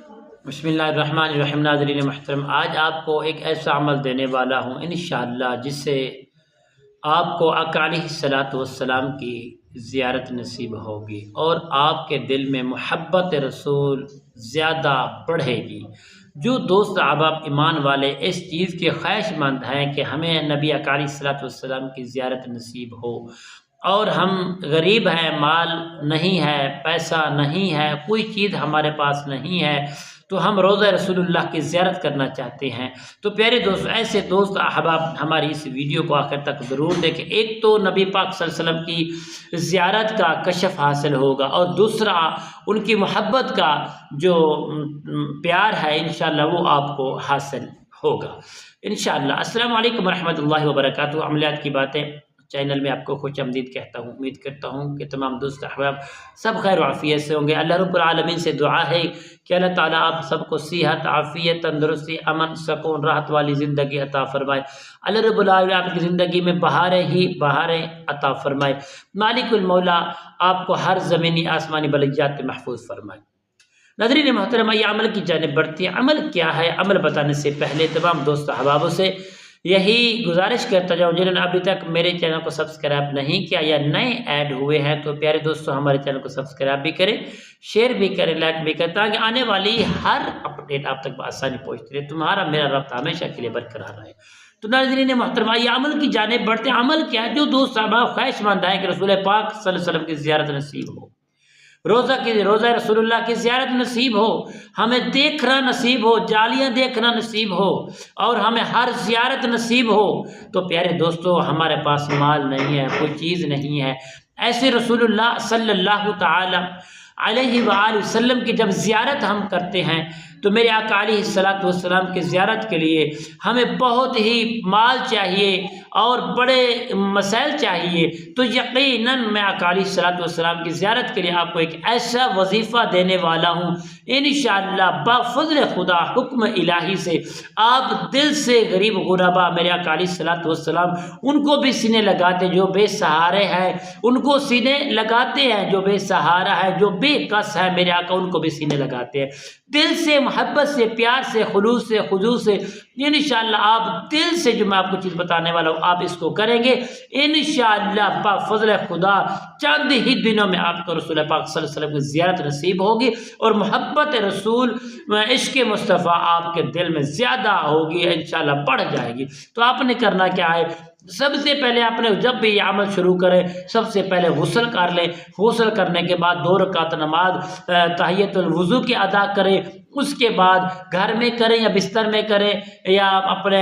बिस्मिल्लाहिर्रहमानिर्रहीम। नाज़रीन महतरम, आज आपको एक ऐसा अमल देने वाला हूँ इंशाअल्लाह जिससे आपको आका अलैहिस्सलातु वस्सलाम की ज़ियारत नसीब होगी और आपके दिल में मोहब्बत रसूल ज़्यादा बढ़ेगी। जो दोस्त अहबाब ईमान वाले इस चीज़ के ख्वाहिशमंद हैं कि हमें नबी आका अलैहिस्सलातु वस्सलाम की ज़ियारत नसीब हो और हम गरीब हैं, माल नहीं है, पैसा नहीं है, कोई चीज़ हमारे पास नहीं है, तो हम रोज़ा रसूलुल्लाह की ज़ियारत करना चाहते हैं, तो प्यारे दोस्त, ऐसे दोस्त अहबाब हमारी इस वीडियो को आखिर तक ज़रूर देखें। एक तो नबी पाक सल्लल्लाहु अलैहि वसल्लम की ज़ियारत का कशफ हासिल होगा और दूसरा उनकी मोहब्बत का जो प्यार है इंशाअल्लाह वो आपको हासिल होगा इंशाअल्लाह। अस्सलामु अलैकुम रहमतुल्लाहि व बरकातुहू। अमलियात की बातें चैनल में आपको खुश आमदीद कहता हूँ। उम्मीद करता हूँ कि तमाम दोस्त अहबाब सब खैर आफ़ियत से होंगे। अल्लाह रब्बुल आलमीन से दुआ है कि अल्लाह ताला आप सबको सेहत, आफ़ियत, तंदुरुस्ती, अमन, सुकून, राहत वाली ज़िंदगी अता फरमाए। अल्लाह रब्बुल आलमीन आपकी ज़िंदगी में बहारें ही बहारें अता फरमाए। मालिकुल मौला आपको हर ज़मीनी आसमानी बलैयात में महफूज फरमाए। नाज़रीन मोहतरम, ये अमल की जानिब बढ़ती है। अमल क्या है? अमल बताने से पहले तमाम दोस्त अहबाबों से यही गुजारिश करता जाऊँ जिन्होंने अभी तक मेरे चैनल को सब्सक्राइब नहीं किया या नए ऐड हुए हैं, तो प्यारे दोस्तों हमारे चैनल को सब्सक्राइब भी करें, शेयर भी करें, लाइक भी करें, ताकि आने वाली हर अपडेट आप तक आसानी पहुँचती रहे, तुम्हारा मेरा रब्ता हमेशा के लिए बरकरार रहे। तो नाज़रीन मोहतरमा, ये अमल की जानिब बढ़ते। अमल क्या है? जो दोस्त अहबाब ख्वाहिशमंद हैं कि रसूल पाक सल्लल्लाहु अलैहि वसल्लम की ज़ियारत नसीब हो, रोज़ा रसूलुल्लाह की ज़ियारत नसीब हो, हमें देखना नसीब हो, जालियाँ देखना नसीब हो और हमें हर ज़ियारत नसीब हो, तो प्यारे दोस्तों हमारे पास माल नहीं है, कोई चीज़ नहीं है, ऐसे रसूलुल्लाह सल्लल्लाहु ताला अलैहि वसल्लम की जब ज़ियारत हम करते हैं तो मेरे आका अलैहिस्सलातु वस्सलाम की ज़ियारत के लिए हमें बहुत ही माल चाहिए और बड़े मसाइल चाहिए। तो यकीनन मैं आका अलैहिस्सलातु वस्सलाम की ज़ियारत के लिए आपको एक ऐसा वजीफ़ा देने वाला हूँ इंशाअल्लाह बाफ़ज़्ल खुदा, हुक्म इलाही से आप दिल से गरीब गुरबा मेरे आका अलैहिस्सलातु वस्सलाम उनको भी सीने लगाते, जो बेसहारे हैं उनको सीने लगाते हैं, जो बेसहारा है, जो बेकस है, मेरे आका उनको भी सीने लगाते हैं। दिल से, मोहब्बत से, प्यार से, खुलूस से, खुजू से इंशाअल्लाह आप दिल से जो मैं आपको चीज़ बताने वाला हूँ आप इसको करेंगे इंशाअल्लाह बाफ़ज़्ल खुदा चंद ही दिनों में आपको रसूल पाक सल्लल्लाहु अलैहि वसल्लम की ज़ियारत नसीब होगी और मोहब्बत रसूल, इश्क़ मुस्तफ़ा आपके दिल में ज़्यादा होगी, इंशाअल्लाह बढ़ जाएगी। तो आपने करना क्या है? सबसे पहले आपने जब भी ये अमल शुरू करें सबसे पहले गुस्ल कर लें। गुस्ल करने के बाद 2 रकात नमाज तहियतुल वुज़ू की अदा करें। उसके बाद घर में करें या बिस्तर में करें या अपने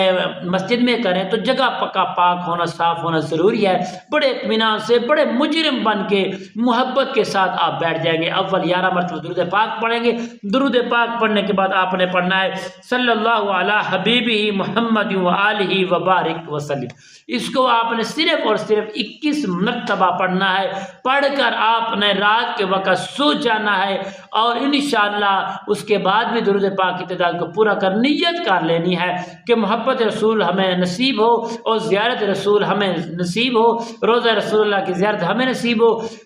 मस्जिद में करें, तो जगह पक्का पाक होना, साफ़ होना ज़रूरी है। बड़े इत्मीनान से, बड़े मुजरिम बन के मोहब्बत के साथ आप बैठ जाएंगे। अव्वल 11 मरतबा दुरूद पाक पढ़ेंगे। दुरूद पाक पढ़ने के बाद आपने पढ़ना है सल्लल्लाहु अला हबीबिही मुहम्मद व आलिही व बारिक वसल्लम। इसको आपने सिर्फ और सिर्फ 21 मरतबा पढ़ना है। पढ़कर आपने रात के वक़्त सो जाना है और इंशाअल्लाह उसके बाद भी दुरूद पाक की तादाद को पूरा कर नियत कर लेनी है कि मोहब्बत रसूल हमें नसीब हो और ज़ियारत रसूल हमें नसीब हो, रोज़ा रसूलुल्लाह की ज़ियारत हमें नसीब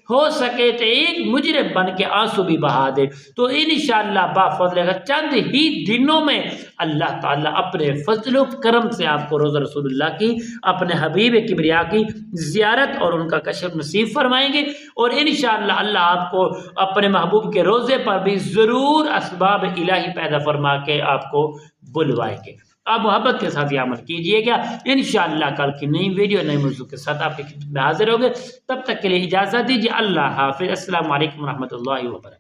हो सके तो एक मुजरिम बन के आंसू भी बहा दे। तो इंशाअल्लाह बाफ़ज़्ल चंद ही दिनों में अल्लाह ताला अपने फज़ल करम से आपको रोज़ा रसूलुल्लाह की, अपने हबीब किबरिया की ज़ियारत और उनका कशफ नसीब फरमाएंगे और इंशाअल्लाह अल्लाह आपको अपने महबूब के रोज़े पर भी ज़रूर असबाब इलाही पैदा फरमा के आपको बुलवाएंगे। आप मोहब्बत के साथ ये अमल कीजिएगा। इंशाअल्लाह कल की नई वीडियो नए मौजू के साथ आपके खिदमत में हाजिर होंगे। तब तक के लिए इजाज़त दीजिए। अल्लाह हाफ़िज़। अस्सलामु अलैकुम रहमतुल्लाहि व बरकातुहू।